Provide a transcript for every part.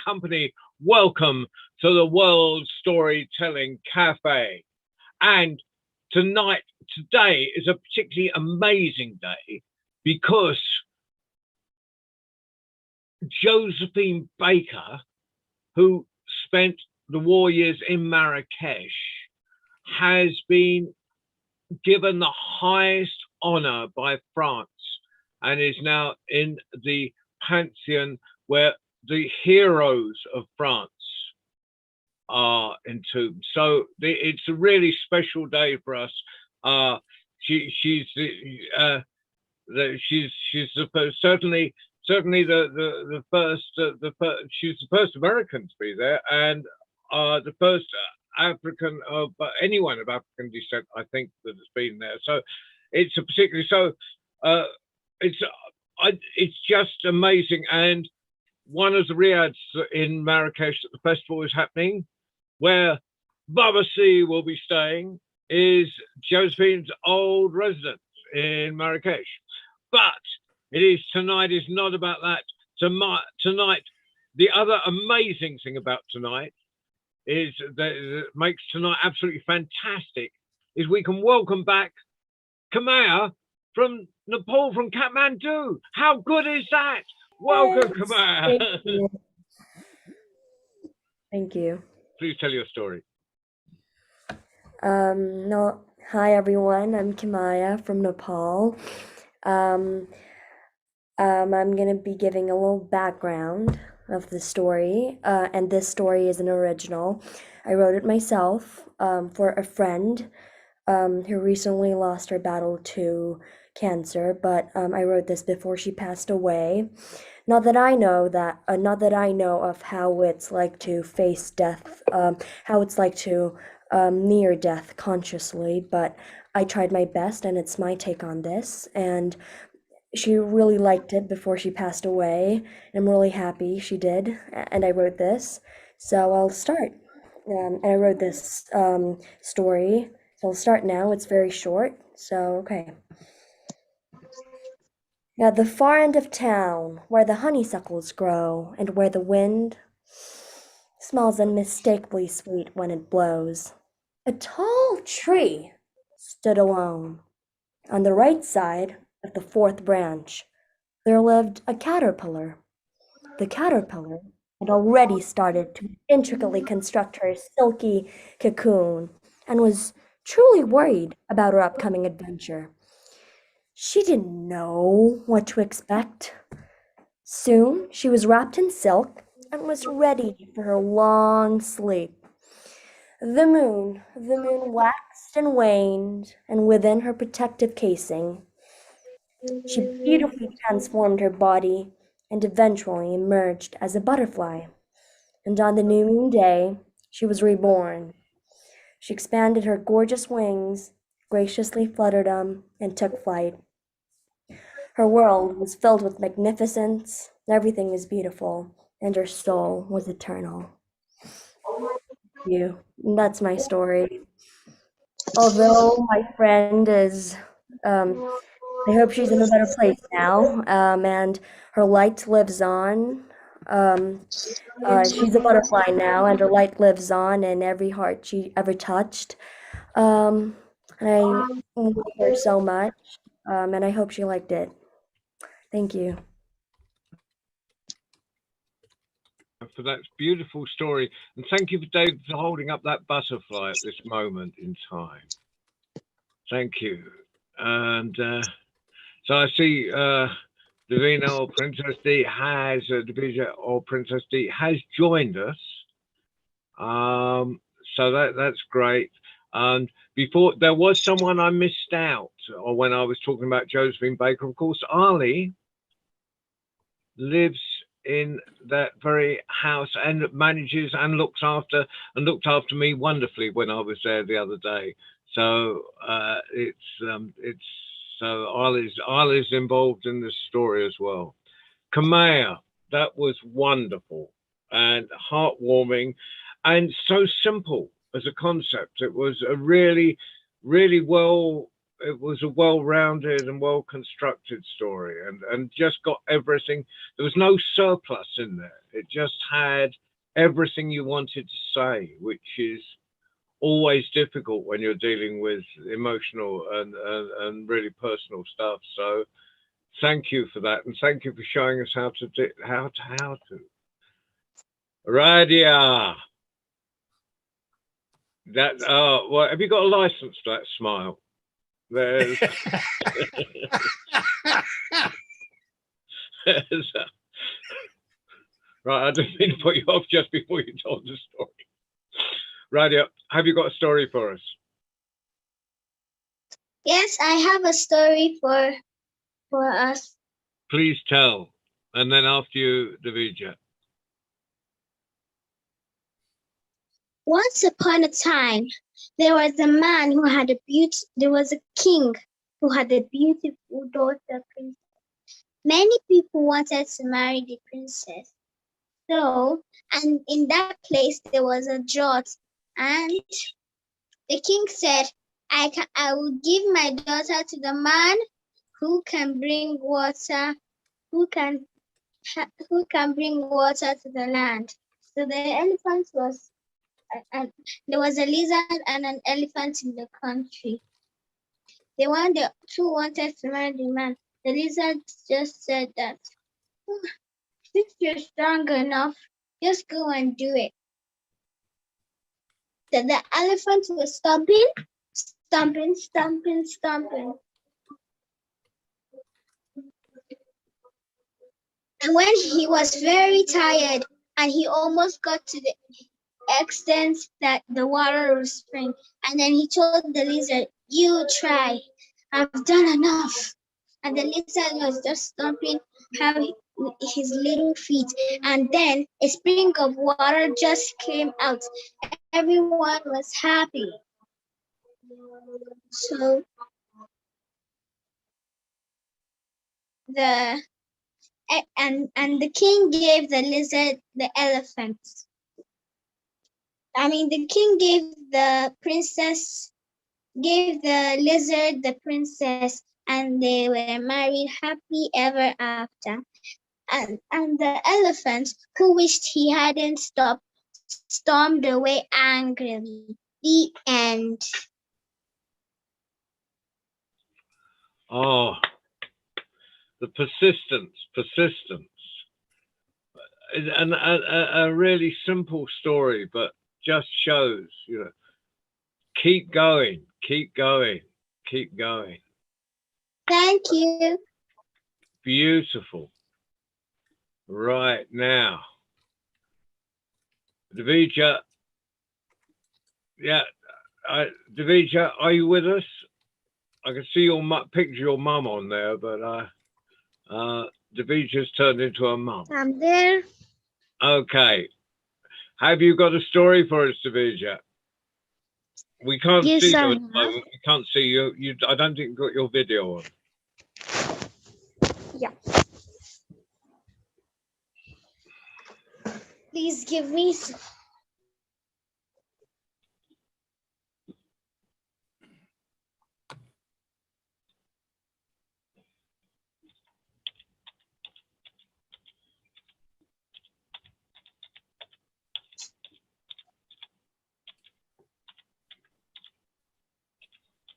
company. Welcome to the World Storytelling Cafe. And today is a particularly amazing day because Josephine Baker, who spent the war years in Marrakesh, has been given the highest honor by France and is now in the pantheon where the heroes of France are entombed. So it's a really special day for us. She's the first, certainly the first she's the first American to be there, and the first African of anyone of African descent, I think, that has been there. So it's a particularly uh, it's it's just amazing. And one of the riads in Marrakesh that the festival is happening, where Baba C will be staying, is Josephine's old residence in Marrakesh. But tonight is not about that. Tonight, the other amazing thing about tonight is that makes tonight absolutely fantastic is we can welcome back Kamaya from Nepal, from Kathmandu. How good is that? Welcome, Yes, Kamaya. thank you. Thank you. Please tell your story. No, hi everyone. I'm Kimaya from Nepal. Um, I'm gonna be giving a little background of the story, and this story is an original. I wrote it myself for a friend who recently lost her battle to cancer, but I wrote this before she passed away. Not that I know of how it's like to face death, how it's like to near death consciously, but I tried my best, and it's my take on this. And she really liked it before she passed away. I'm really happy she did, and I wrote this. So I'll start. And I wrote this story. So I'll start now. It's very short. So, okay. At the far end of town, where the honeysuckles grow, and where the wind smells unmistakably sweet when it blows, a tall tree stood alone. On the right side of the fourth branch, there lived a caterpillar. The caterpillar had already started to intricately construct her silky cocoon and was truly worried about her upcoming adventure. She didn't know what to expect. Soon she was wrapped in silk and was ready for her long sleep. The moon waxed and waned, and within her protective casing, she beautifully transformed her body and eventually emerged as a butterfly. And on the new moon day, she was reborn. She expanded her gorgeous wings, graciously fluttered them, and took flight. Her world was filled with magnificence, everything was beautiful, and her soul was eternal. You. That's my story. Although my friend is, um, I hope she's in a better place now, and her light lives on. Um, she's a butterfly now, and her light lives on in every heart she ever touched. And I love her so much, and I hope she liked it. Thank you. For that beautiful story. And thank you, Dave, for holding up that butterfly at this moment in time. Thank you. And so I see Davina or Princess D has, Davina or Princess D has joined us. So that's great. And before, there was someone I missed out, or when I was talking about Josephine Baker, of course, Ali lives in that very house and manages and looked after me wonderfully when I was there the other day. So it's so Ali's involved in this story as well. Kamea, that was wonderful and heartwarming and so simple as a concept. It was a really, really well. was a well-rounded and well-constructed story, and just got everything. There was no surplus in there. It just had everything you wanted to say, which is always difficult when you're dealing with emotional and really personal stuff. So thank you for that, and thank you for showing us how to do how to. Radia. That well, have you got a license for that smile? There's, right, I didn't mean to put you off just before you told the story. Radia, have you got a story for us? Yes, I have a story for us. Please tell, and then after you, Davija. Once upon a time, there was a man who had there was a king who had a beautiful daughter princess. Many people wanted to marry the princess. So, and in that place there was a drought, and the king said, I will give my daughter to the man who can bring water, who can bring water to the land. So the elephant was, and there was a lizard and an elephant in the country. The two wanted to marry the man. The lizard just said that, since you're strong enough, just go and do it. So the elephant was stomping. And when he was very tired and he almost got to the extent that the water was spring, and then he told the lizard, you try, I've done enough. And the lizard was just stomping his little feet, and then a spring of water just came out. Everyone was happy. So the king gave the lizard the elephant. The king gave the lizard the princess, and they were married happy ever after. And the elephant, who wished he hadn't stopped, stormed away angrily. The end. Oh, the persistence. And a really simple story, but just shows, keep going. Thank you. Beautiful. Right now, Davija. Yeah, Davija, are you with us? I can see your picture, your mum on there, but Davija's turned into a mum. I'm there. Okay. Have you got a story for us, Davija? We can't see you at the moment. We can't see you. I don't think you've got your video on. Yeah. Please give me some.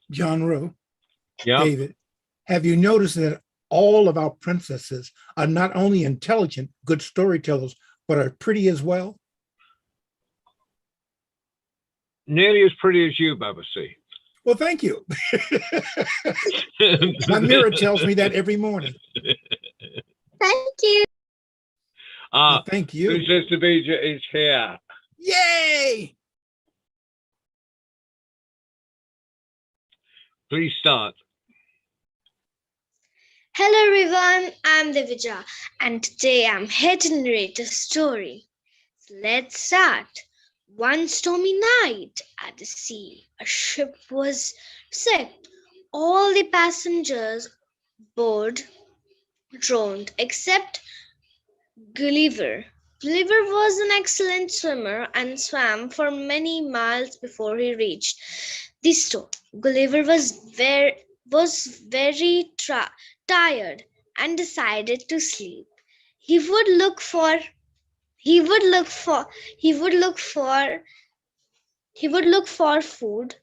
John Rowe, Yeah. David, have you noticed that all of our princesses are not only intelligent, good storytellers, but are pretty as well? Nearly as pretty as you, Babasi. Well, thank you. My mirror tells me that every morning. Thank you. Well, thank you. Princess Davija is here. Yay! Please start. Hello everyone, I'm Davija, and today I'm here to narrate a story. So let's start. One stormy night at the sea, a ship was sick. All the passengers aboard drowned except Gulliver. Gulliver was an excellent swimmer and swam for many miles before he reached the store. Gulliver was was very tired and decided to sleep. He would look for he would look for he would look for he would look for food.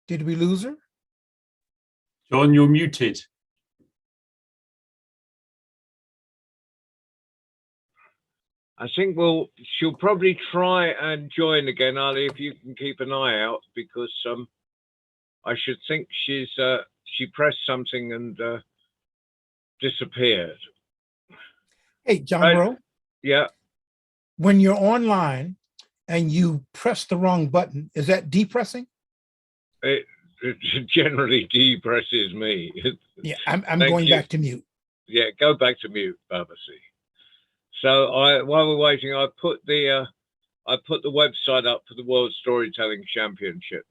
Did we lose her? John, you're muted. I think she'll probably try and join again, Ali, if you can keep an eye out, because I should think she pressed something and disappeared. Hey, John Bro, Yeah. when you're online and you press the wrong button, is that depressing? It generally depresses me. Yeah, I'm Thank going you. back to mute. Yeah, go back to mute, Babasi. So while we're waiting, I put the website up for the World Storytelling Championships.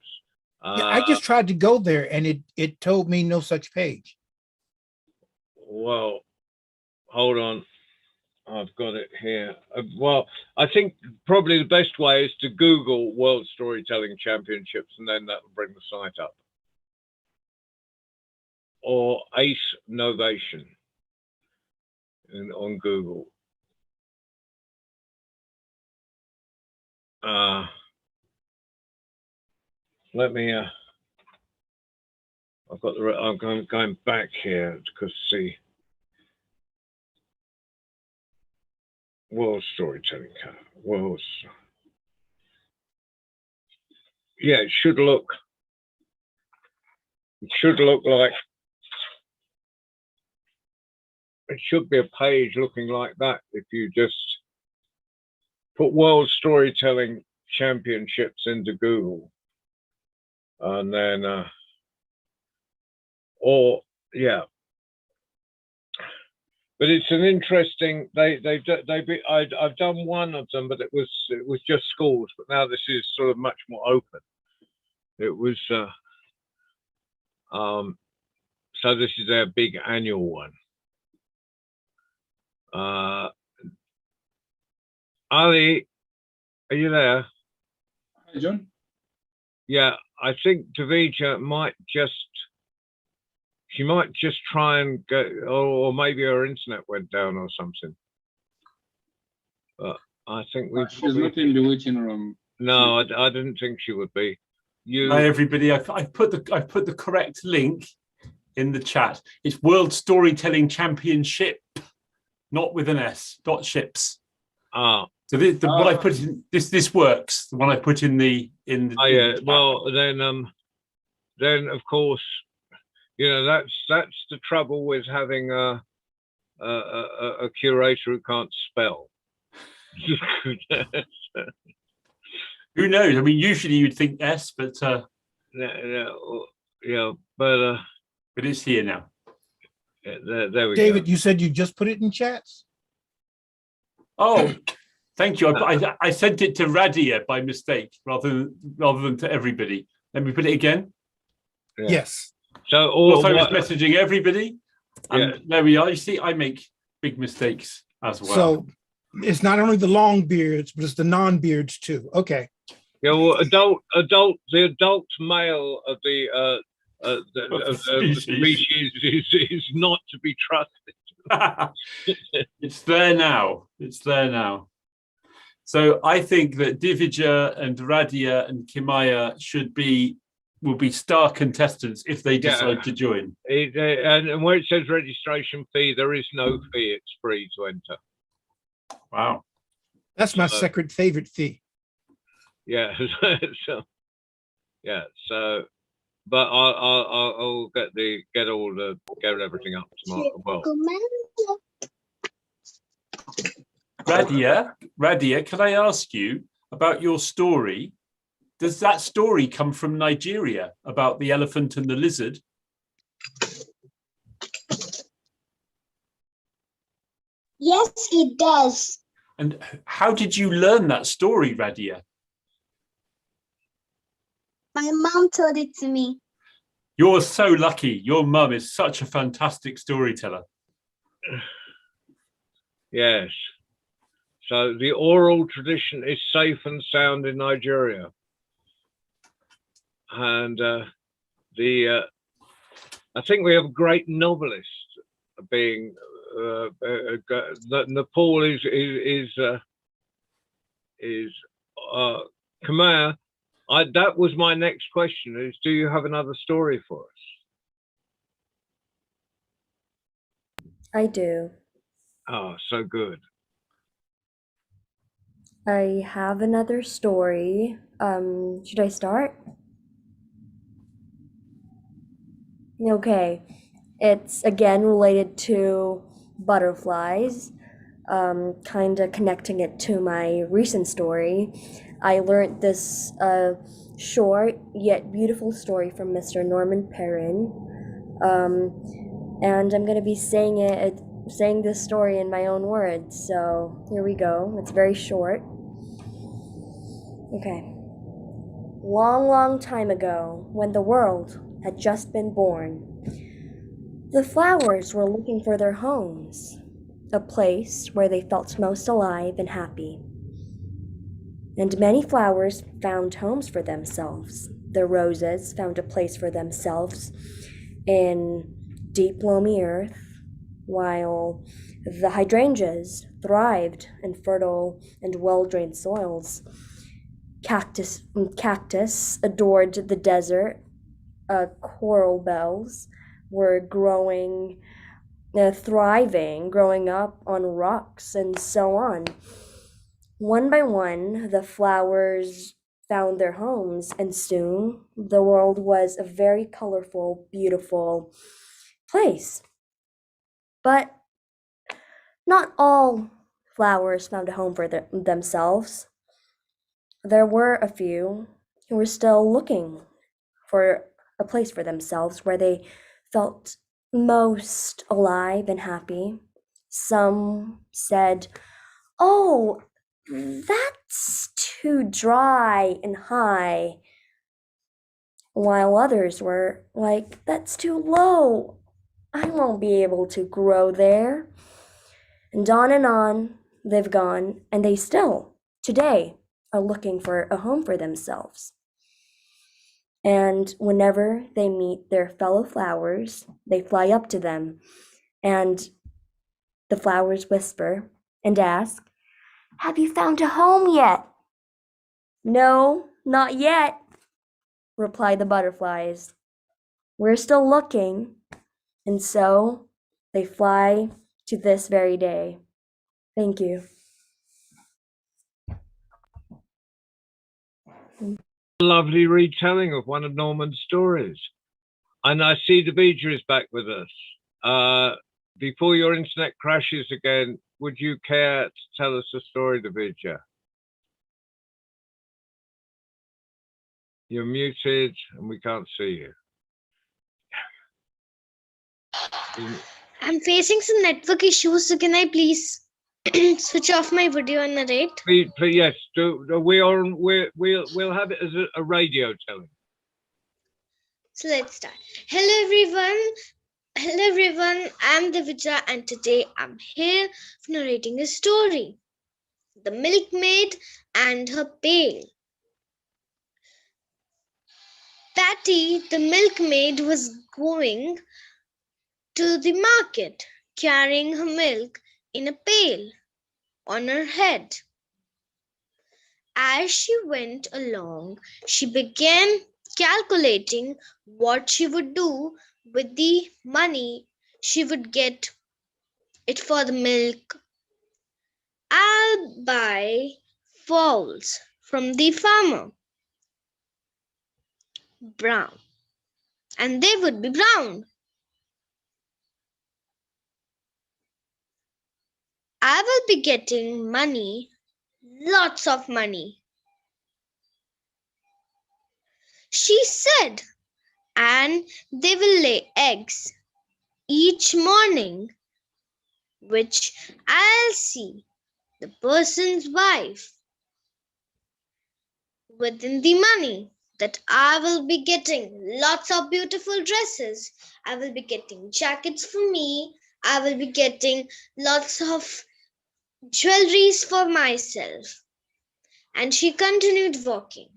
Yeah, I just tried to go there and it told me no such page. Well, hold on. I've got it here. Well, I think probably the best way is to Google World Storytelling Championships, and then that will bring the site up. Or Ace Novation on Google. Let me. I've got the. I'm going back here because see. World Storytelling. World. Yeah, it should look. It should look like. It should be a page looking like that if you just put World Storytelling Championships into Google, and then, or yeah. But it's an interesting. I've done one of them, but it was just schools. But now this is sort of much more open. It was. So this is their big annual one. Ali, are you there? Hi, John. Yeah, I think Davija might just try and go, or maybe her internet went down or something. But I think She's not in the waiting room. No, I didn't think she would be. Hi everybody. I've put the correct link in the chat. It's World Storytelling Championship, not with an S. .ships. Ah. So what I put in this works. The one I put in the Oh yeah. Well then of course, you know, that's the trouble with having a curator who can't spell. Who knows? I mean, usually you'd think S, but yeah, but it's here now. There we go. David, you said you just put it in chats? Oh, thank you. I sent it to Radia by mistake rather than to everybody. Let me put it again. Yeah. Yes. So I was messaging everybody. And there we are. You see, I make big mistakes as well. So it's not only the long beards, but it's the non-beards too. Okay. Yeah, well, the adult male of the species is not to be trusted. It's there now. It's there now. So I think that Divija and Radia and Kimaya will be star contestants if they decide to join. And where it says registration fee, there is no fee. It's free to enter. Wow. That's my second favorite fee. Yeah. So, but I'll get everything up tomorrow. Well, Radia, can I ask you about your story? Does that story come from Nigeria about the elephant and the lizard? Yes, it does. And how did you learn that story, Radia? My mom told it to me. You're so lucky. Your mum is such a fantastic storyteller. Yes. So the oral tradition is safe and sound in Nigeria. And I think we have a great novelist being that Nepal is Khmer. That was my next question: is do you have another story for us? I do. Oh, so good. I have another story. Should I start? Okay. It's again related to butterflies, kind of connecting it to my recent story. I learned this short yet beautiful story from Mr. Norman Perrin, and I'm gonna be saying this story in my own words. So here we go. It's very short. Okay. Long, long time ago, when the world had just been born, the flowers were looking for their homes, a place where they felt most alive and happy. And many flowers found homes for themselves. The roses found a place for themselves in deep, loamy earth, while the hydrangeas thrived in fertile and well-drained soils. Cactus adored the desert. Coral bells were thriving, growing up on rocks, and so on. One by one, the flowers found their homes, and soon the world was a very colorful, beautiful place. But not all flowers found a home for themselves. There were a few who were still looking for a place for themselves where they felt most alive and happy. Some said, "Oh, that's too dry and high," while others were like, "That's too low. I won't be able to grow there." And on they've gone, and they still, today, are looking for a home for themselves. And whenever they meet their fellow flowers, they fly up to them, and the flowers whisper and ask, "Have you found a home yet?" "No, not yet," reply the butterflies. "We're still looking." And so they fly to this very day. Thank you. Lovely retelling of one of Norman's stories. And I see Davija is back with us. Before your internet crashes again, would you care to tell us a story, Davija? You're muted and we can't see you. I'm facing some network issues, so can I please switch off my video and narrate? Please, yes, we'll have it as a radio telling. So let's start. Hello everyone, I'm Davija and today I'm here narrating a story. The Milkmaid and Her Pail. Patty, the milkmaid, was going to the market, carrying her milk in a pail on her head. As she went along, she began calculating what she would do with the money she would get it for the milk. "I'll buy fowls from the farmer, brown, and they would be brown. I will be getting money, lots of money," she said, "and they will lay eggs each morning. which I'll see the person's wife. Within the money that I will be getting lots of beautiful dresses. I will be getting jackets for me. I will be getting lots of jewelries for myself. And she continued walking.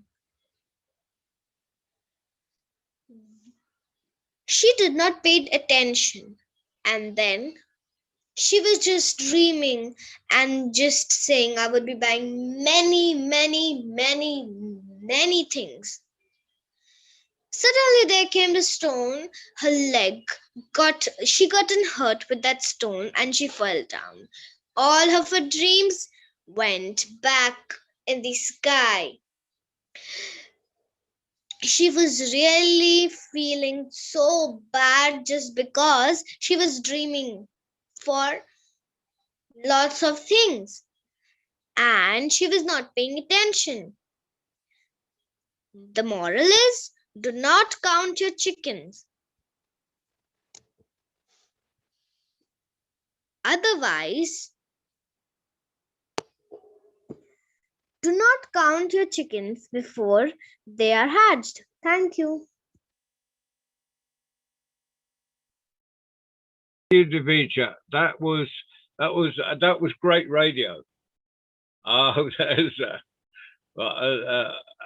She did not pay attention. And then she was just dreaming and just saying, I would be buying many, many, many, many things. Suddenly there came a stone. Her leg she got hurt with that stone and she fell down. All of her dreams went back in the sky. She was really feeling so bad just because she was dreaming for lots of things and she was not paying attention. The moral is, do not count your chickens. Otherwise, do not count your chickens before they are hatched. Thank you. Thank you, Divija. That was great radio.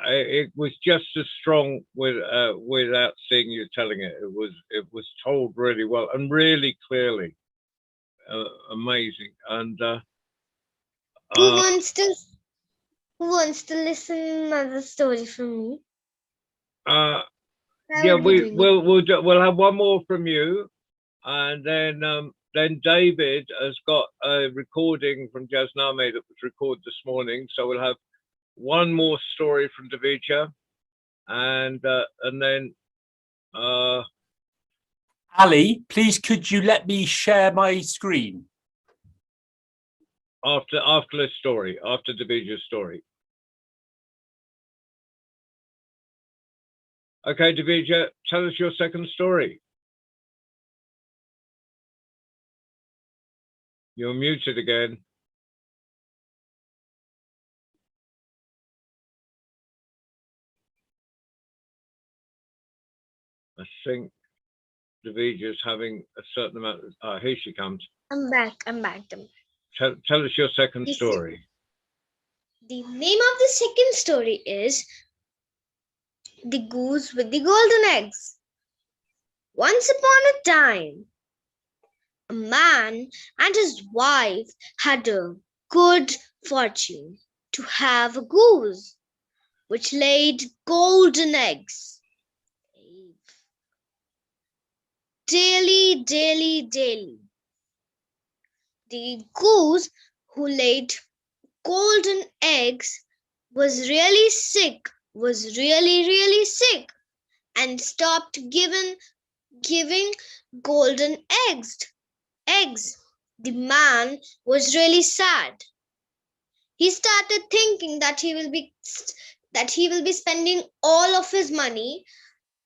It was just as strong without seeing you telling it. It was told really well and really clearly. Amazing. And Who wants to listen another story from me? yeah, we'll have one more from you, and then David has got a recording from Jasname that was recorded this morning, so we'll have one more story from Divija, and then Ali, please could you let me share my screen? After this story, after Divija's story. Okay, Divija, tell us your second story. You're muted again. I think Divija's having a certain amount of, here she comes. I'm back. Tell us your second story. The name of the second story is The Goose with the Golden Eggs. Once upon a time, a man and his wife had a good fortune to have a goose which laid golden eggs. Daily. The goose who laid golden eggs was really sick, really sick, and stopped giving golden eggs. The man was really sad. He started thinking that he will be spending all of his money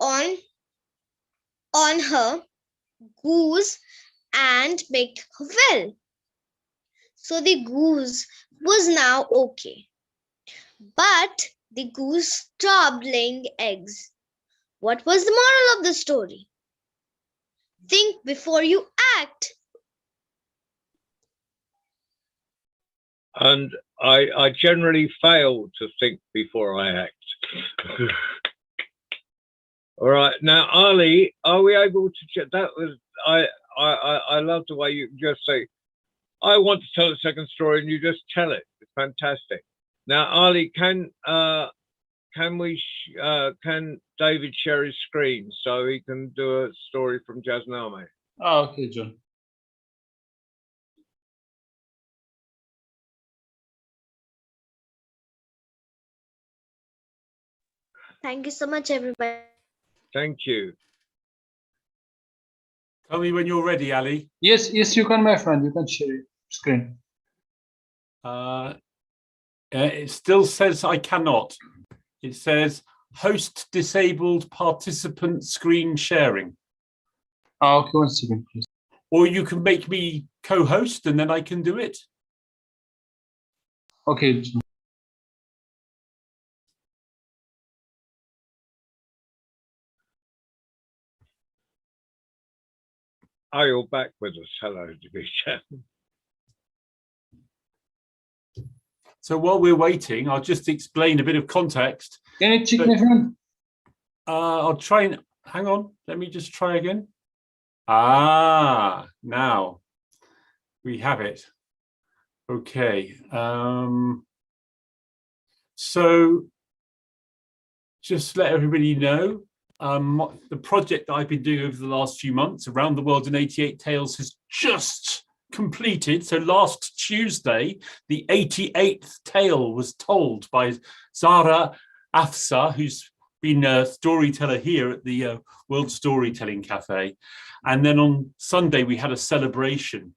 on her goose and make her well. So the goose was now okay. But the goose stopped laying eggs. What was the moral of the story? Think before you act. And I generally fail to think before I act. All right, now Ali, are we able to check? That was I love the way you just say, I want to tell a second story, and you just tell it. It's fantastic. Now, Ali, can David share his screen so he can do a story from Jasname? Oh, okay, John. Thank you so much, everybody. Thank you. Tell me when you're ready, Ali. Yes, you can, my friend. You can share your screen. It still says I cannot. It says host disabled participant screen sharing. Okay, 1 second, please. Or you can make me co-host, and then I can do it. Okay, John. Are you back with us? Hello, Divisha. So while we're waiting, I'll just explain a bit of context. Can you check, my friend? I'll try and hang on. Let me just try again. Now we have it. Okay. So just let everybody know, the project that I've been doing over the last few months, Around the World in 88 Tales, has just completed. So last Tuesday, the 88th tale was told by Zara Afsa, who's been a storyteller here at the World Storytelling Cafe. And then on Sunday, we had a celebration.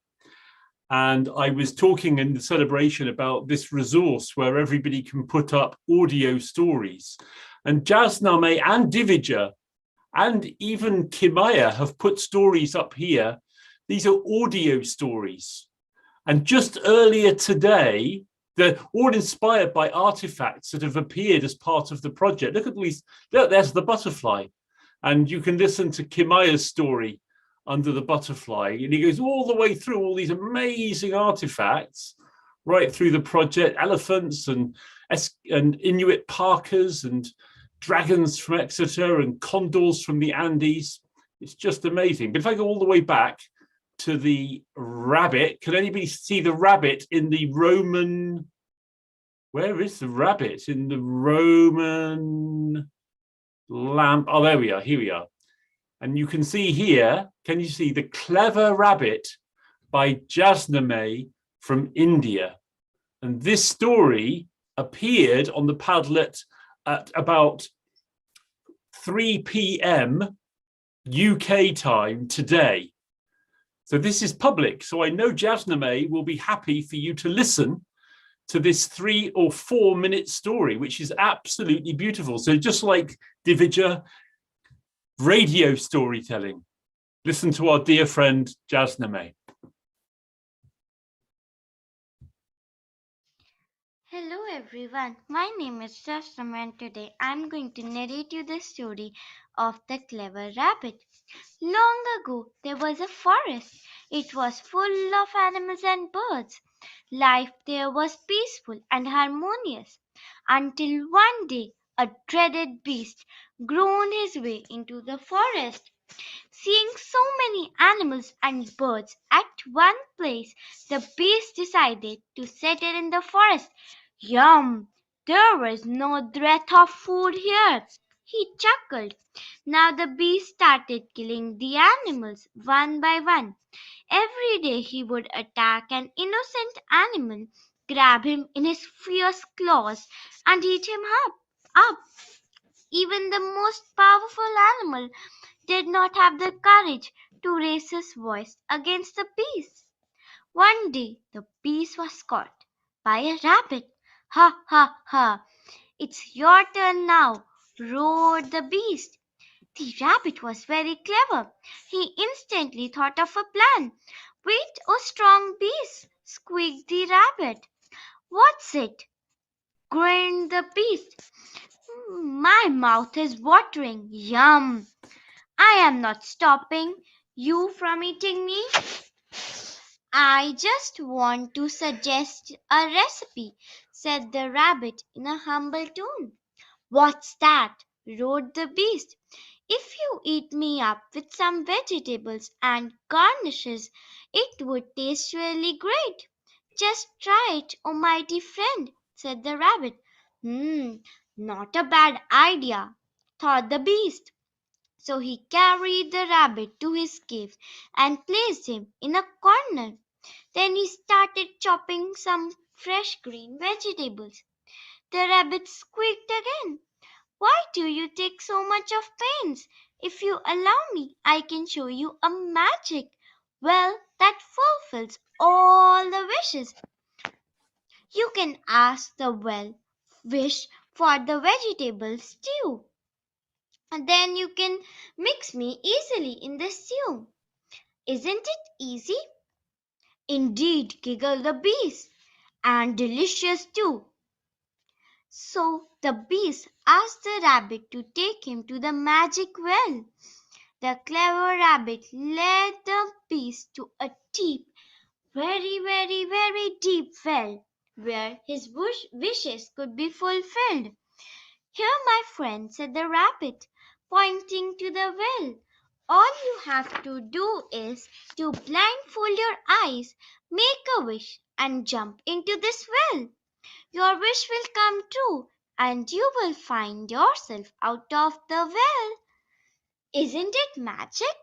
And I was talking in the celebration about this resource where everybody can put up audio stories. And Jasname and Divija and even Kimaya have put stories up here. These are audio stories. And just earlier today, they're all inspired by artifacts that have appeared as part of the project. Look at these, look, there's the butterfly. And you can listen to Kimaya's story under the butterfly. And he goes all the way through all these amazing artifacts, right through the project, elephants and Inuit parkas and dragons from Exeter and condors from the Andes. It's just amazing. But if I go all the way back to the rabbit, can anybody see the rabbit in the Roman? Where is the rabbit in the Roman lamp? Oh, there we are. Here we are. And you can see here, can you see The Clever Rabbit by Jasname from India? And this story appeared on the Padlet at about 3 p.m. UK time today. So this is public. So I know Jasname will be happy for you to listen to this 3 or 4 minute story, which is absolutely beautiful. So just like Divija, radio storytelling. Listen to our dear friend Jasname. Hello everyone, my name is Jasname and today I'm going to narrate you the story of the clever rabbit. Long ago there was a forest. It was full of animals and birds. Life there was peaceful and harmonious until one day a dreaded beast groaned his way into the forest. Seeing so many animals and birds at one place, the beast decided to settle in the forest. Yum! There is no dearth of food here, he chuckled. Now the beast started killing the animals one by one. Every day he would attack an innocent animal, grab him in his fierce claws, and eat him up. Even the most powerful animal did not have the courage to raise his voice against the beast. One day the beast was caught by a rabbit. Ha ha ha! It's your turn now, roared the beast. The rabbit was very clever. He instantly thought of a plan. Wait, oh strong beast, squeaked the rabbit. What's it? Grinned the beast. My mouth is watering. Yum! I am not stopping you from eating me. I just want to suggest a recipe, said the rabbit in a humble tone. What's that? Roared the beast. If you eat me up with some vegetables and garnishes, it would taste really great. Just try it, oh mighty friend, said the rabbit. Not a bad idea, thought the beast. So he carried the rabbit to his cave and placed him in a corner. Then he started chopping some fresh green vegetables. The rabbit squeaked again. Why do you take so much of pains? If you allow me, I can show you a magic well that fulfills all the wishes. You can ask the well wish for the vegetable stew. And then you can mix me easily in the stew. Isn't it easy? Indeed, giggled the beast, and delicious too. So the beast asked the rabbit to take him to the magic well. The clever rabbit led the beast to a deep, very, very, very deep well, where his wishes could be fulfilled. Here, my friend, said the rabbit, pointing to the well. All you have to do is to blindfold your eyes, make a wish, and jump into this well. Your wish will come true, and you will find yourself out of the well. Isn't it magic?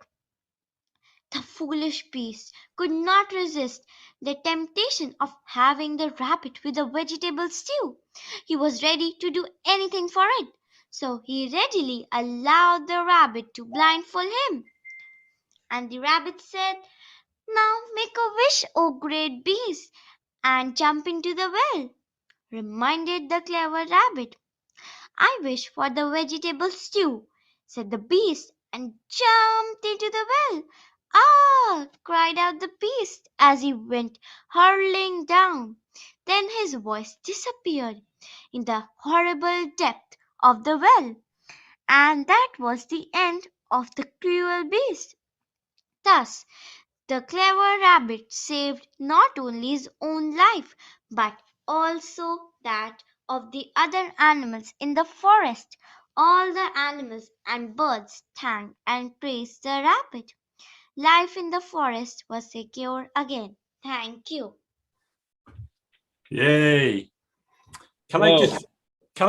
The foolish beast could not resist the temptation of having the rabbit with a vegetable stew. He was ready to do anything for it, so he readily allowed the rabbit to blindfold him. And the rabbit said, "Now make a wish, O great beast, and jump into the well," reminded the clever rabbit. "I wish for the vegetable stew," said the beast, and jumped into the well. "Ah!" cried out the beast as he went hurtling down. Then his voice disappeared in the horrible depth of the well, and that was the end of the cruel beast. Thus, the clever rabbit saved not only his own life, but also that of the other animals in the forest. All the animals and birds thanked and praised the rabbit. Life in the forest was secure again. Thank you. Yay. Can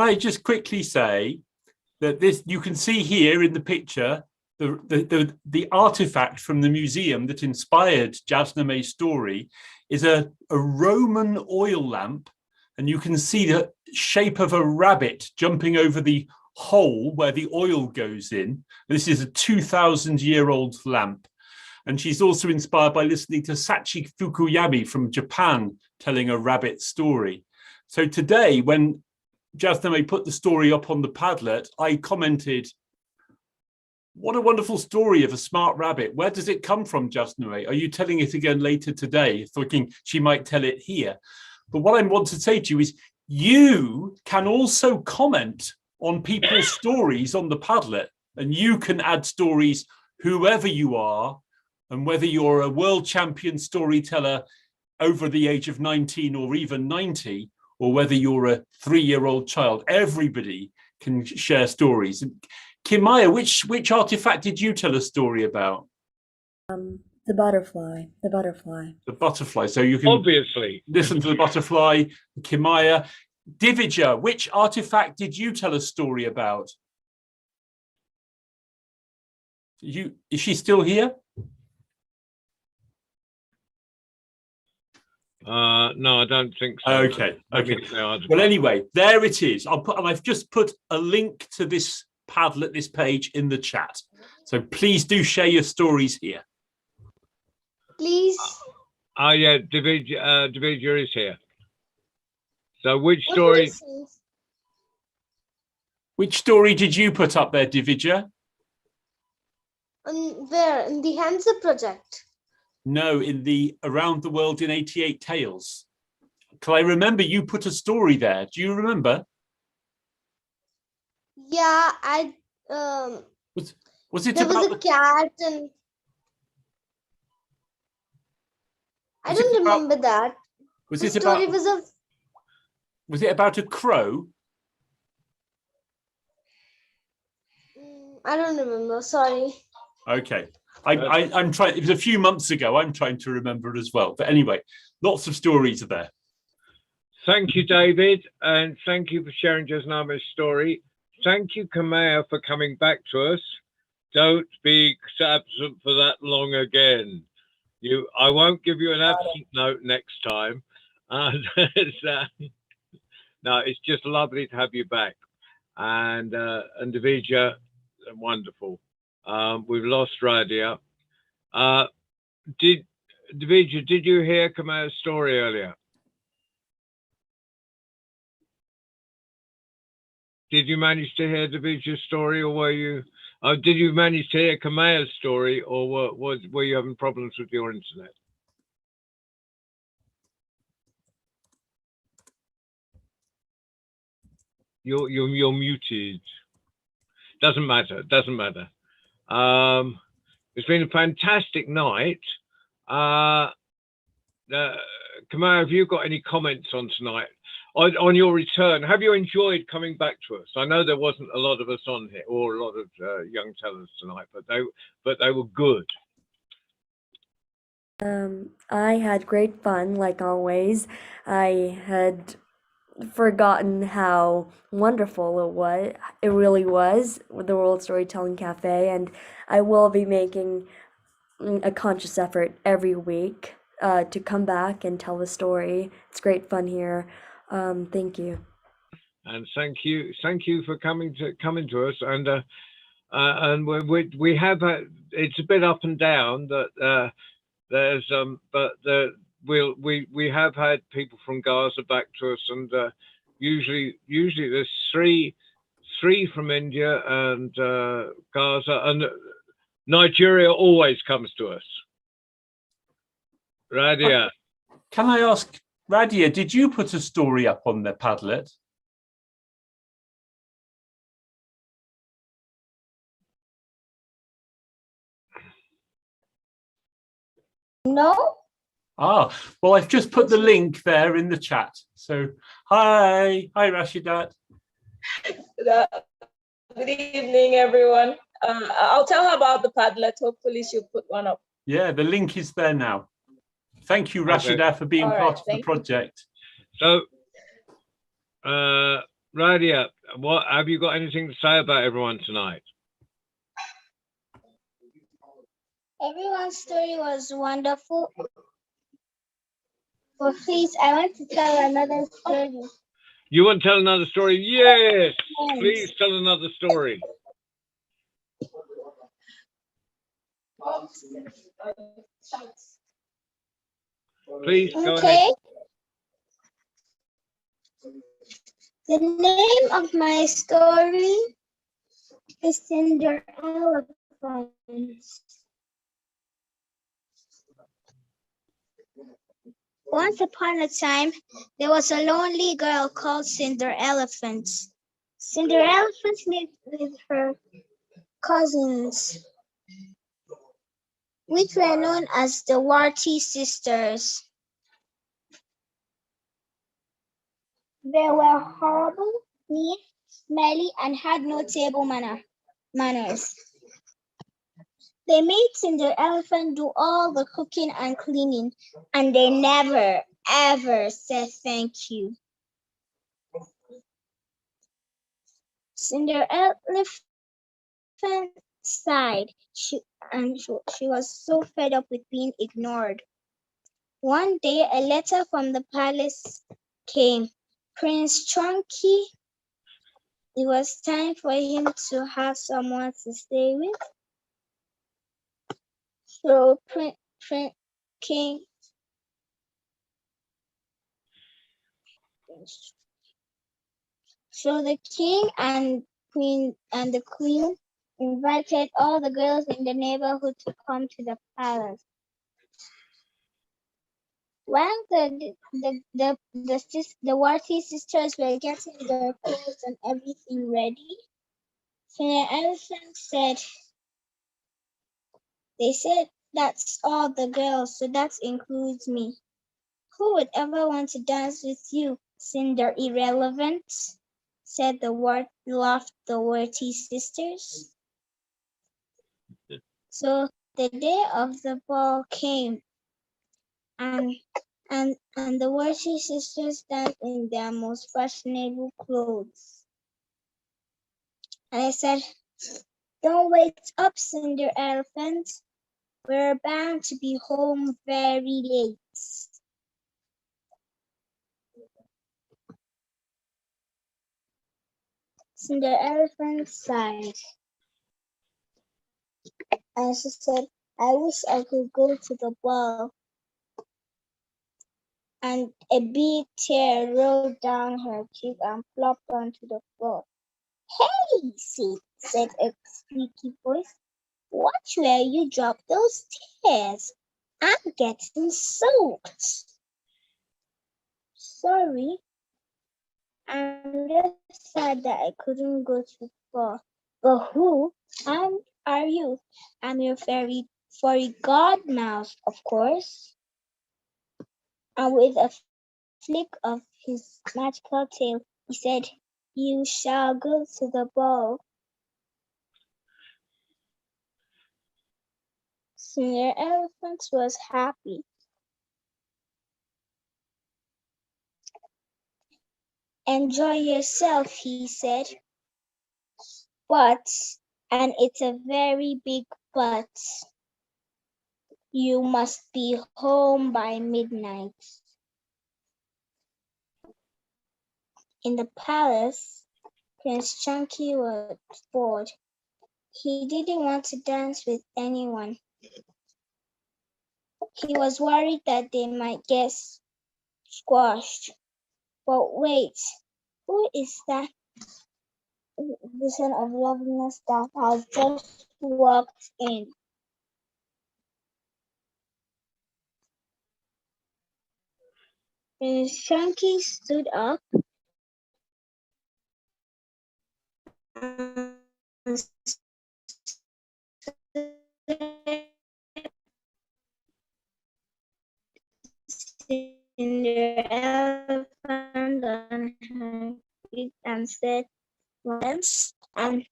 I just quickly say that this, you can see here in the picture, the artifact from the museum that inspired Jasname's story is a Roman oil lamp, and you can see the shape of a rabbit jumping over the hole where the oil goes in. This is a 2,000-year-old lamp. And she's also inspired by listening to Sachi Fukuyami from Japan telling a rabbit story. So today, when Jasname put the story up on the Padlet, I commented, "What a wonderful story of a smart rabbit. Where does it come from, Jasname? Are you telling it again later today?" Thinking she might tell it here. But what I want to say to you is, you can also comment on people's stories on the Padlet, and you can add stories, whoever you are, and whether you're a world champion storyteller over the age of 19 or even 90, or whether you're a 3-year-old child, everybody can share stories. Kimaya, which artifact did you tell a story about? The butterfly. The butterfly. The butterfly. So you can Obviously listen to the butterfly. Kimaya. Divija, which artifact did you tell a story about? Is she still here? No, I don't think so. Okay. Well, anyway, there it is. I've just put a link to this Padlet, this page, in the chat. So please do share your stories here. Please. Yeah, Divija is here. So which story? Which story did you put up there, Divija? Where? In the Hansa project? No, in the Around the World in 88 Tales. Can I remember you put a story there? Do you remember? Yeah, was it there about was a cat, and I don't remember that. Was the it story about? was of. Was it about a crow? I don't remember. Sorry. Okay. I'm trying. It was a few months ago. I'm trying to remember it as well. But anyway, lots of stories are there. Thank you, David, and thank you for sharing Jasname's story. Thank you, Kamea, for coming back to us. Don't be absent for that long again. I won't give you an absent note next time. No, it's just lovely to have you back. And Divija, wonderful. We've lost Radia. Divija, did you hear Kamea's story earlier? Did you manage to hear Divija's story, or were you? Did you manage to hear Kamea's story, or were you having problems with your internet? You're muted. Doesn't matter. Doesn't matter. It's been a fantastic night. Kamau, have you got any comments on tonight? On your return, have you enjoyed coming back to us? I know there wasn't a lot of us on here, or a lot of young tellers tonight, but they were good. I had great fun, like always. I had forgotten how wonderful it really was with the World Storytelling Cafe, and I will be making a conscious effort every week to come back and tell the story. It's great fun here. Thank you. And thank you for coming to us. And we have it's a bit up and down that there's but we have had people from Gaza back to us, and usually there's three from India and Gaza, and Nigeria always comes to us. Radia. Can I ask, Radia, did you put a story up on the Padlet? No. Ah, well, I've just put the link there in the chat. So, hi Rashidat. Good evening, everyone. I'll tell her about the Padlet. Hopefully she'll put one up. Yeah, the link is there now. Thank you, Rashida, for being part of the project. So, Radia, what have you got anything to say about everyone tonight? Everyone's story was wonderful. But please, I want to tell another story. You want to tell another story? Yes, please tell another story. Please go ahead. The name of my story is Cinder Elephants. Once upon a time, there was a lonely girl called Cinder Elephants. Cinder Elephants lived with her cousins, which were known as the Warty sisters. They were horrible, mean, smelly, and had no table manners. They made Cinder Elephant do all the cooking and cleaning, and they never, ever said thank you. Cinder Elephant sighed, she was so fed up with being ignored. One day, a letter from the palace came. Prince Chunky, it was time for him to have someone to stay with. So the king and the queen invited all the girls in the neighborhood to come to the palace. When the Warty sisters were getting their clothes and everything ready, Cinder Elephant said, "They said that's all the girls, so that includes me. Who would ever want to dance with you, Cinder Irrelevant?" said the Warty sisters. So the day of the ball came, and the Warty sisters danced in their most fashionable clothes. And I said, "Don't wake up, Cinder Elephant. We're bound to be home very late." Cinder Elephant sighed. And she said, "I wish I could go to the ball." And a big tear rolled down her cheek and plopped onto the floor. "Hey," said a squeaky voice. "Watch where you drop those tears. I'm getting soaked." "Sorry, I'm just sad that I couldn't go too far. But who are you? I'm your fairy godmouse, of course. And with a flick of his magical tail, he said, "You shall go to the ball." Senior Elephant was happy. "Enjoy yourself," he said. "But, and it's a very big but, you must be home by midnight." In the palace, Prince Chunky was bored. He didn't want to dance with anyone. He was worried that they might get squashed. But wait, who is that vision of loveliness that has just walked in? Prince Chunky stood up and Cinderella on her feet and said, "Once," and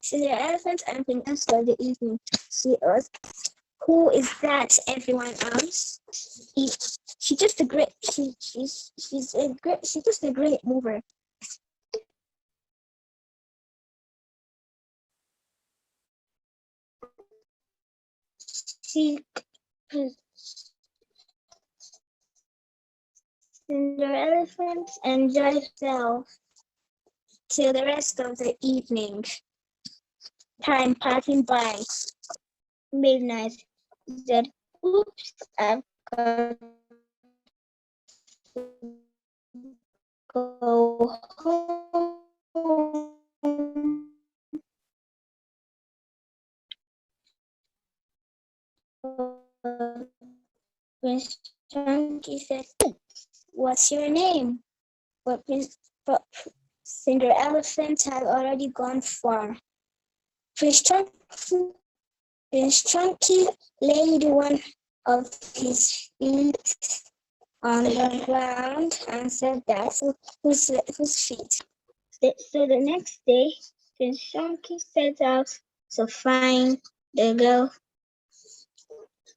Cinderella Elephant and Princess for the evening. She asked, "Who is that? Everyone else?" She's just a great mover. Cinderella Elephant enjoyed herself till the rest of the evening. Time passing by. Midnight. She said, "Oops, I've got to go home." Prince Chunky said, "What's your name?" But Cinderella Elephant had already gone far. Prince Chunky laid one of his feet on the ground and said, "That's whose feet?" So the next day, Prince Chunky set out to find the girl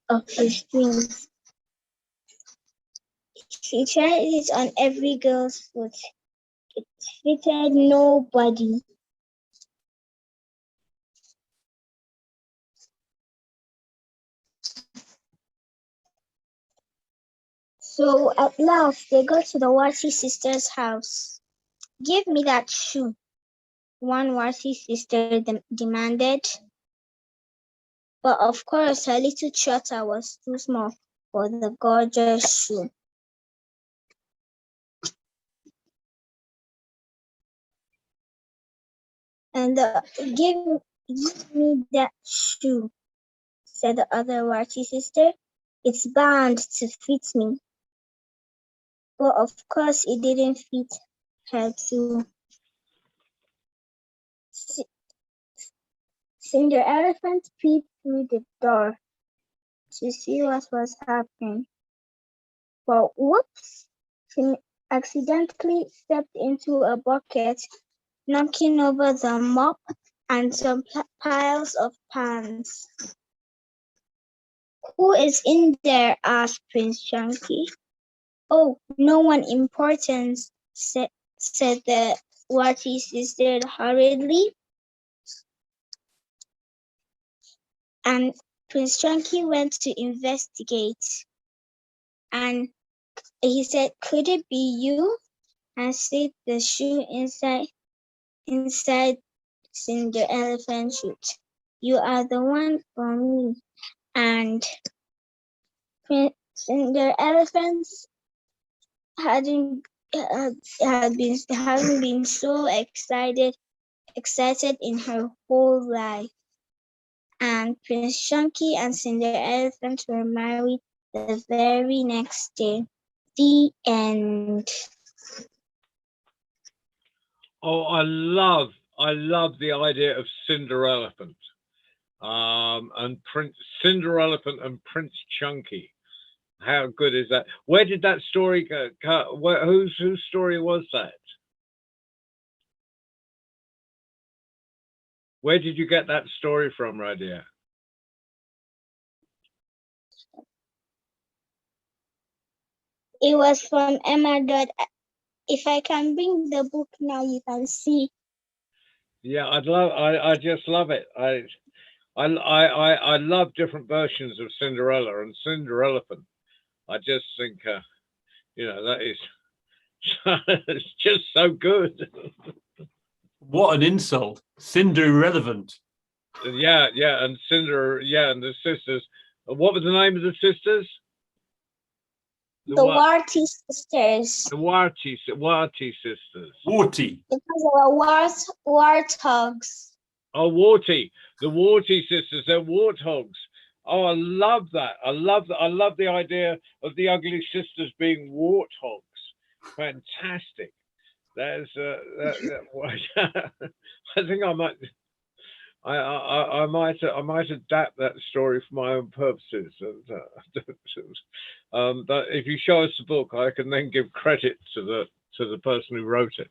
of his dreams. He tried it on every girl's foot. It fitted nobody. So at last they got to the Warty sister's house. "Give me that shoe," one Warty sister demanded. But of course her little trotter was too small for the gorgeous shoe. And give me that shoe," said the other Warty sister. "It's bound to fit me." But of course it didn't fit her too. Cinderella Elephant peeped through the door to see what was happening. But whoops, she accidentally stepped into a bucket, knocking over the mop and some piles of pans. "Who is in there?" asked Prince Chunky. "Oh, no one important," said the Warty sister hurriedly. And Prince Chunky went to investigate. And he said, "Could it be you?" and slipped the shoe inside Cinderella Elephant's chute. "You are the one for me." And Cinderella Elephant hadn't been so excited in her whole life. And Prince Chunky and Cinderella Elephant were married the very next day. The end. Oh, I love the idea of Cinderelephant, and Prince Cinderelephant and Prince Chunky. How good is that? Where did that story go? Whose story was that? Where did you get that story from, Radia? It was from Emma Dodd. If I can bring the book now, you can see. Yeah, I just love it. I love different versions of Cinderella and Cinderelephant. I just think, that is it's just so good. What an insult. Cinder-relevant. Yeah, and and the sisters. What was the name of the sisters? The Warty sisters. The Warty sisters. Warty. Because they were warthogs. Oh, Warty. The Warty sisters. They're warthogs. Oh, I love that. I love the idea of the ugly sisters being warthogs. Fantastic. There's I think I might adapt that story for my own purposes. But if you show us the book, I can then give credit to the person who wrote it.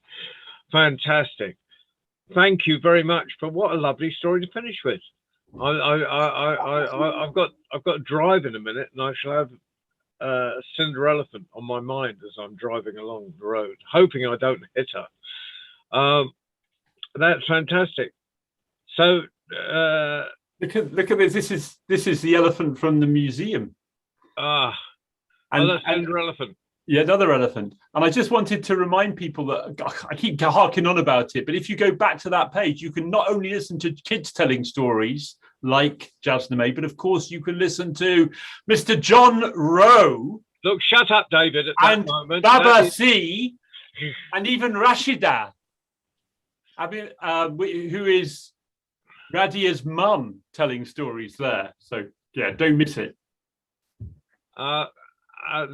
Fantastic. Thank you very much. But what a lovely story to finish with. I've got to drive in a minute, and I shall have Cinderelephant on my mind as I'm driving along the road, hoping I don't hit her. That's fantastic. So look at this. This is the elephant from the museum. That's Cinderelephant. Yeah, another elephant. And I just wanted to remind people that I keep harking on about it, but if you go back to that page, you can not only listen to kids telling stories like Jasna, but of course you can listen to Mr. John Rowe. Look, shut up, David, at that moment. Baba C, and even Rashida, who is Radia's mum, telling stories there. So yeah, don't miss it.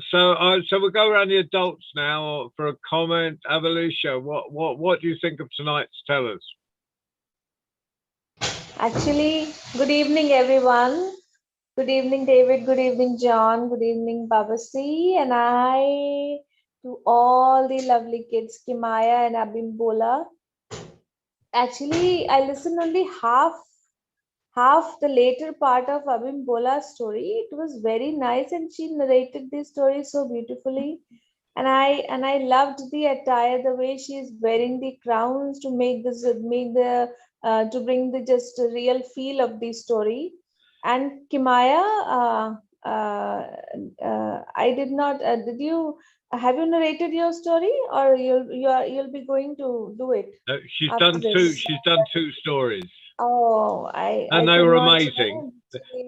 So we'll go around the adults now for a comment. Avolusha, what do you think of tonight's tellers? Actually, good evening, everyone. Good evening, David. Good evening, John. Good evening, Babasi. And I to all the lovely kids, Kimaya and Abimbola. Actually, I listened only half the later part of Abimbola's story. It was very nice, and she narrated the story so beautifully. And I loved the attire, the way she is wearing the crowns to to bring the just real feel of the story. And Kimaya, I did not. Have you narrated your story, or you'll be going to do it? She's done two. She's done two stories. Oh, and they were amazing.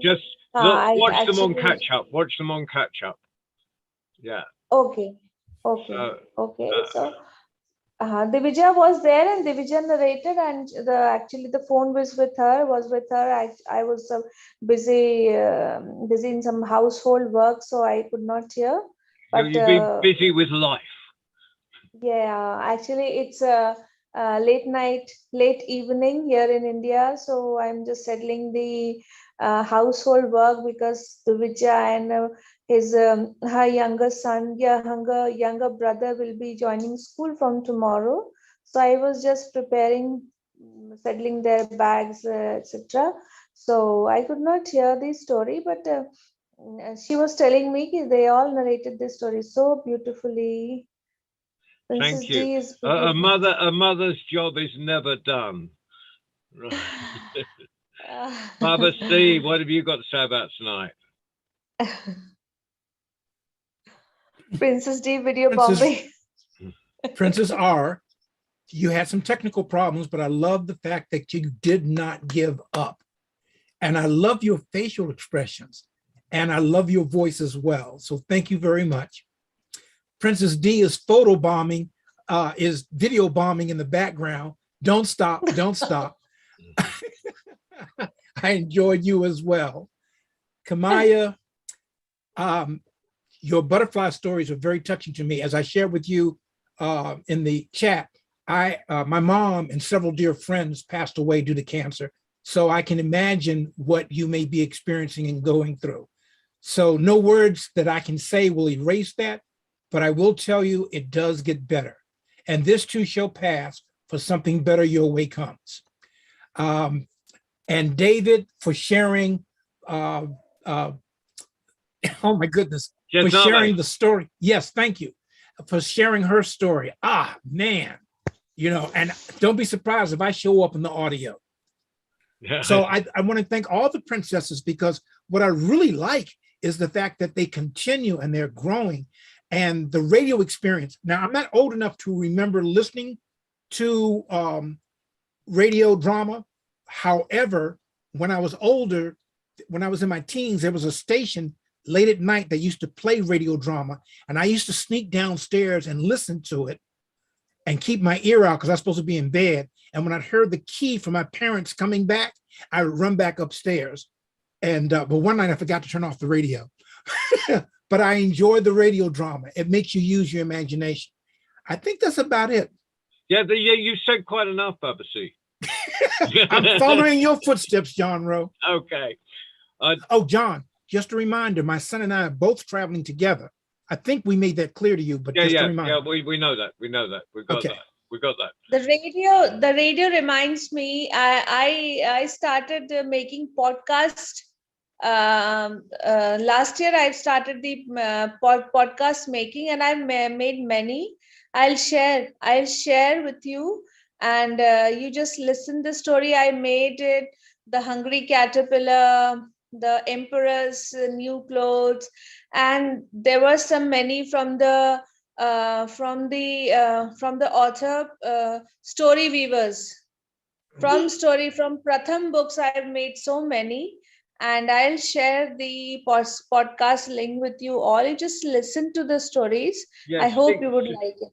Just watch them on catch up. Watch them on catch up. Yeah. Okay. So Divija was there, and Divija narrated, and the phone was with her. I was busy in some household work, so I could not hear. But you've been busy with life. Yeah, actually, it's late evening here in India, so I'm just settling the household work, because Divija and her younger brother will be joining school from tomorrow. So I was just preparing, settling their bags, etc. So I could not hear the story, but she was telling me they all narrated the story so beautifully. Princess Thank you. A mother's job is never done. Baba Steve, what have you got to say about tonight? Princess D, Video Bombay. Princess R, you had some technical problems, but I love the fact that you did not give up. And I love your facial expressions. And I love your voice as well. So thank you very much. Princess D is photobombing, is video bombing in the background. Don't stop, don't stop. I enjoyed you as well. Kamaya, your butterfly stories are very touching to me. As I shared with you in the chat, my mom and several dear friends passed away due to cancer. So I can imagine what you may be experiencing and going through. So no words that I can say will erase that, but I will tell you it does get better. And this too shall pass, for something better your way comes. And David, for sharing, oh my goodness, for sharing the story. Yes, thank you for sharing her story. Ah, man, you know, and don't be surprised if I show up in the audio. Yeah. So I want to thank all the princesses, because what I really like is the fact that they continue and they're growing, and the radio experience. Now, I'm not old enough to remember listening to radio drama. However, when I was older, when I was in my teens, there was a station late at night that used to play radio drama, and I used to sneak downstairs and listen to it and keep my ear out because I was supposed to be in bed. And when I heard the key from my parents coming back, I would run back upstairs. And but one night I forgot to turn off the radio. But I enjoyed the radio drama. It makes you use your imagination. I think that's about it. Yeah, you said quite enough, Babasi. I'm following your footsteps, John Rowe. Okay. Oh, John, just a reminder, my son and I are both traveling together. I think we made that clear to you, but just a reminder. Yeah, we know that. We know that. We've got that. We got that. The radio reminds me, I started making podcast. Last year I started the podcast making, and I've made many. I'll share with you, and you just listen the story. I made it, the hungry caterpillar, the emperor's new clothes, and there were some many from the author, Story Weavers. From Pratham books, I've made so many, and I'll share the podcast link with you all. You just listen to the stories. Yes, I hope you would like it.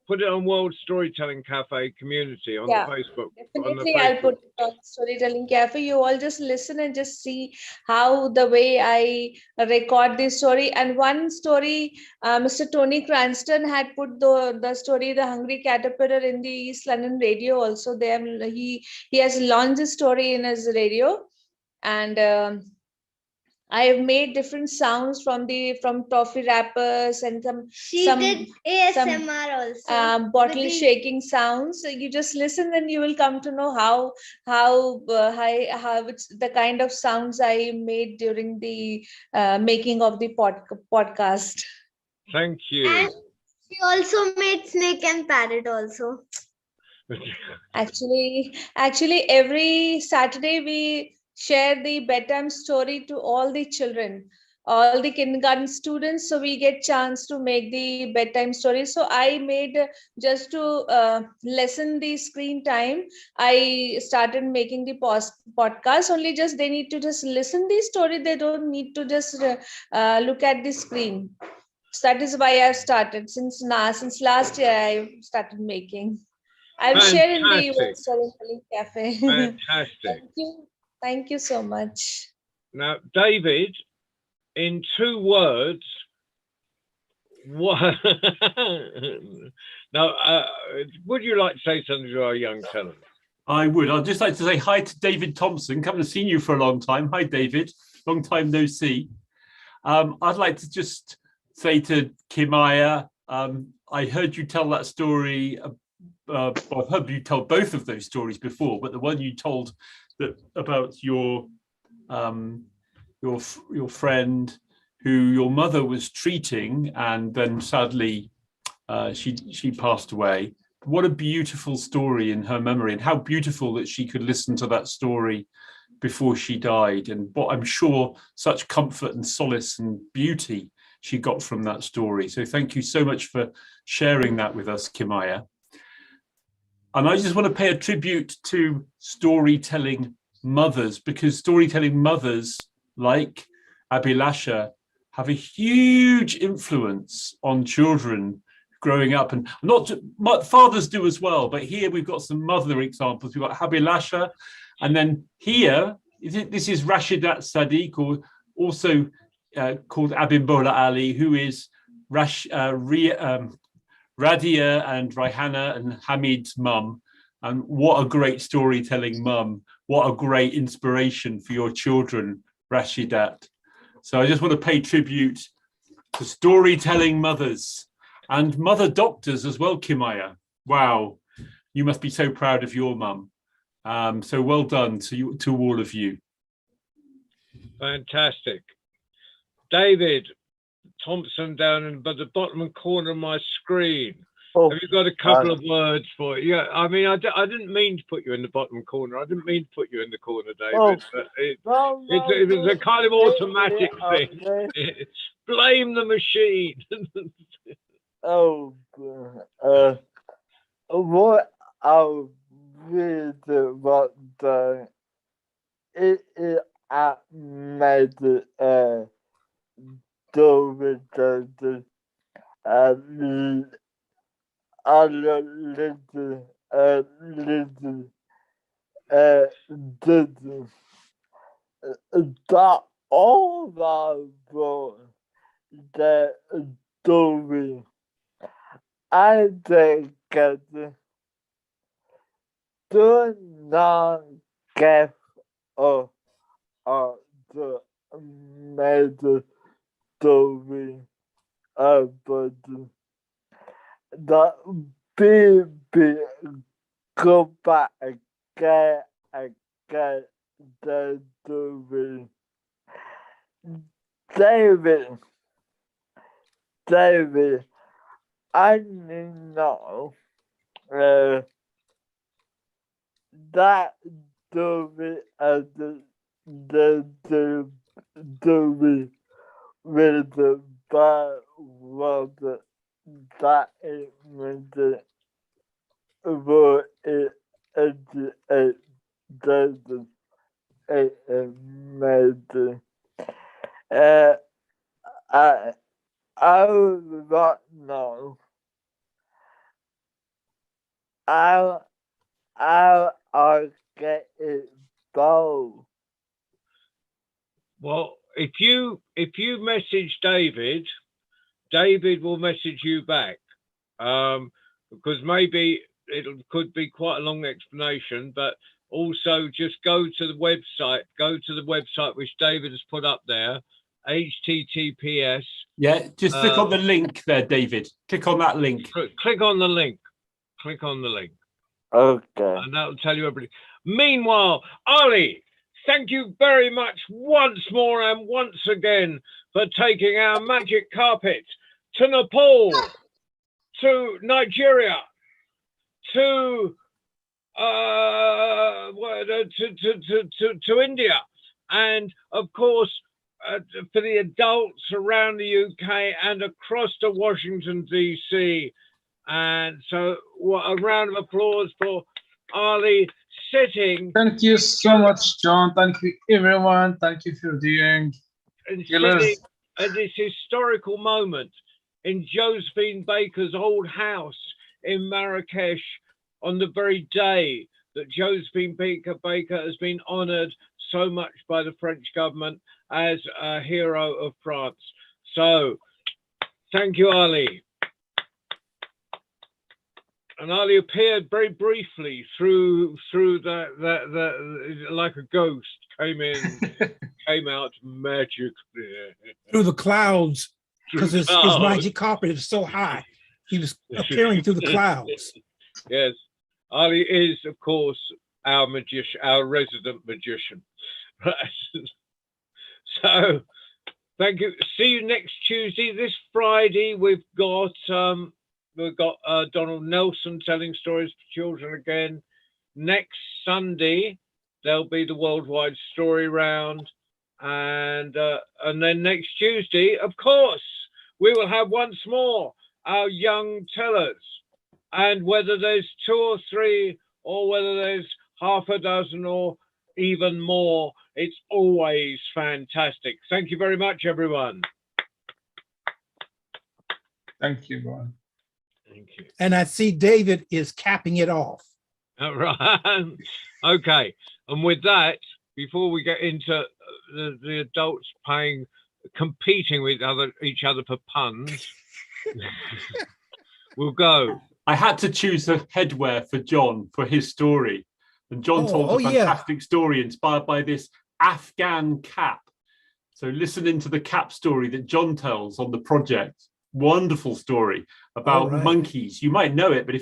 Put it on World Storytelling Cafe community on the Facebook. Definitely, I'll put it on Storytelling Cafe. You all just listen and just see how the way I record this story. And one story, Mr. Tony Cranston had put the story, The Hungry Caterpillar, in the East London radio also. He has launched the story in his radio, and I have made different sounds from toffee wrappers and some did ASMR also. Bottle shaking sounds. So you just listen, and you will come to know how it's the kind of sounds I made during the making of the podcast. Thank you. And she also made Snake and Parrot also. Actually, every Saturday we share the bedtime story to all the children, all the kindergarten students, so we get chance to make the bedtime story. So I made, just to lessen the screen time, I started making the podcast. Only just they need to just listen the story. They don't need to just look at the screen. So that is why I've started. Since last year I started making. I'll share in the Storytelling Cafe. Fantastic. Thank you so much. Now, David, in 2 words, what? Now, would you like to say something to our young talent? I would. I'd just like to say hi to David Thompson. Haven't seen you for a long time. Hi, David. Long time no see. I'd like to just say to Kimaya, I heard you tell that story. I've heard you tell both of those stories before, but the one you told about your friend who your mother was treating, and then sadly she passed away. What a beautiful story in her memory, and how beautiful that she could listen to that story before she died, and what I'm sure such comfort and solace and beauty she got from that story. So thank you so much for sharing that with us, Kimaya. And I just want to pay a tribute to storytelling mothers, because storytelling mothers like Abhilasha have a huge influence on children growing up, and not fathers do as well, but here we've got some mother examples. We've got Abhilasha, and then here this is Rashidat Sadiq, or also called Abimbola Ali, who is Radia and Raihana and Hamid's mum. And what a great storytelling mum. What a great inspiration for your children, Rashidat. So I just want to pay tribute to storytelling mothers and mother doctors as well, Kimaya. Wow, you must be so proud of your mum. So well done to all of you. Fantastic. David Thompson down in the bottom corner of my screen. Oh, Have you got a couple of words for it? Yeah, I mean, I didn't mean to put you in the bottom corner. I didn't mean to put you in the corner, David. But it was a kind of automatic thing. It's blame the machine. What I really want to it made David that all that brought the story I think do not give up on the made story about the baby go back again the story. David, I know that story as the story with the bad water that it meant for it doesn't it made I do not know how I get it both. Well, if you message David, David will message you back. Because maybe it could be quite a long explanation, but also just go to the website which David has put up there, https. Yeah, just click on the link there, David. Click on that link. Click on the link. Click on the link. Okay. And that'll tell you everything. Meanwhile, Ali, thank you very much once more and once again for taking our magic carpet to Nepal, to Nigeria, to India, and of course for the adults around the UK and across to Washington DC. And so, a round of applause for Ali sitting. Thank you so much, John. Thank you, everyone. Thank you for doing. And sitting at this historical moment in Josephine Baker's old house in Marrakesh on the very day that Josephine Baker has been honoured so much by the French government as a hero of France. So, thank you, Ali. And Ali appeared very briefly through the like a ghost, came in, came out magically through the clouds, because his magic carpet is so high. He was appearing through the clouds. Yes, Ali is, of course, our magician, our resident magician. So, thank you. See you next Tuesday. This Friday, we've got Donald Nelson telling stories for children again. Next Sunday, there'll be the Worldwide Story Round. And then next Tuesday, of course, we will have once more our young tellers. And whether there's 2 or 3, or whether there's half a dozen or even more, it's always fantastic. Thank you very much, everyone. Thank you, Brian. Thank you. And I see David is capping it off. All right. Okay. And with that, before we get into the adults competing with each other for puns, We'll go. I had to choose a headwear for John for his story. And John told a fantastic story inspired by this Afghan cap. So listen into the cap story that John tells on the project. Wonderful story about monkeys. You might know it, but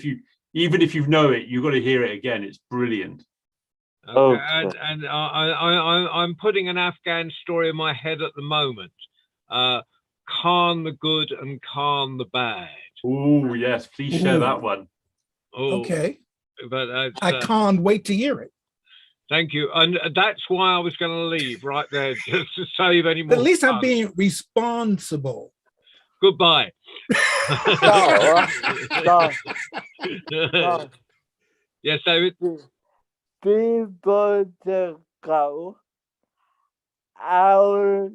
even if you know it, you've got to hear it again. It's brilliant. Okay. And I'm putting an Afghan story in my head at the moment. Khan the good and Khan the bad. Oh yes, please share that one. Oh, okay. But I can't wait to hear it. Thank you. And that's why I was going to leave right there, just to save any more. At least I'm fun. being responsible. Goodbye. Yes, David. People to go. I'll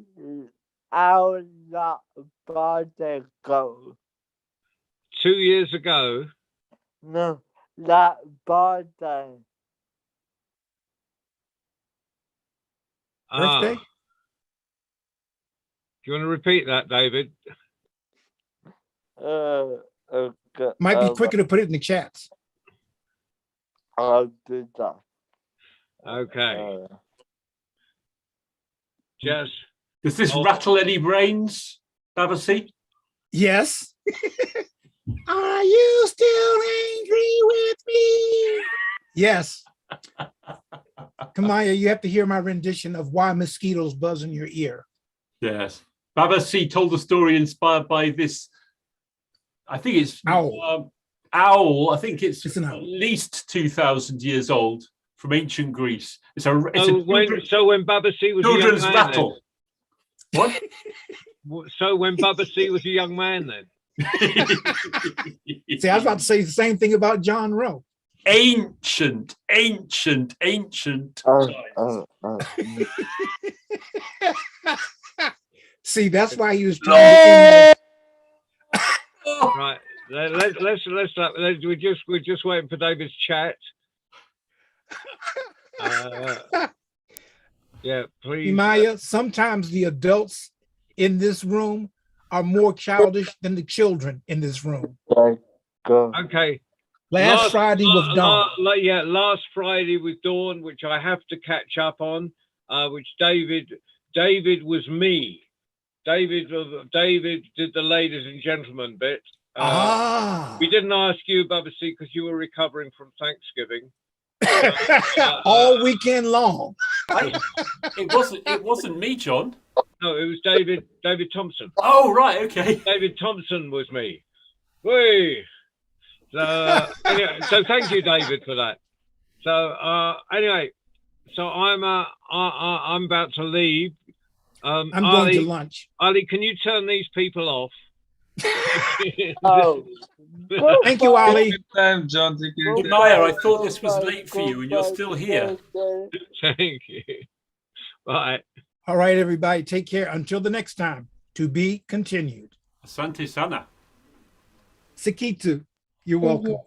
not bother go. 2 years ago. No, not bother. Birthday? Do you want to repeat that, David? Okay. Might be quicker to put it in the chats. I'll do that. Okay. Just. Does this rattle any brains, Babasi? Yes. Are you still angry with me? Yes. Kamaya, you have to hear my rendition of why mosquitoes buzz in your ear. Yes. Babasi told a story inspired by this. I think it's owl. I think it's an at least 2,000 years old from ancient Greece. It's a when Babasi was children's a young man, rattle. What? So when Babasi was a young man, then. See, I was about to say the same thing about John Rowe. Ancient. See, that's why he was trying to. Right. We're just waiting for David's chat. Yeah, please. Maya, sometimes the adults in this room are more childish than the children in this room. Okay. Last Friday was Dawn. Last Friday with Dawn, which I have to catch up on, which David was me. David did the ladies and gentlemen bit. We didn't ask you, Babasi, because you were recovering from Thanksgiving. All weekend long. It wasn't me, John. No, it was David Thompson. Oh, right, okay. David Thompson was me. Whee! Anyway, so thank you, David, for that. So anyway, so I'm about to leave. I'm going to lunch. Ali, can you turn these people off? Thank you, Ali. Good time, John. Thank you. Maya, I thought this was late for you, and you're still here. Thank you. Bye. All right, everybody. Take care. Until the next time. To be continued. Asante sana. Sikitu. You're welcome.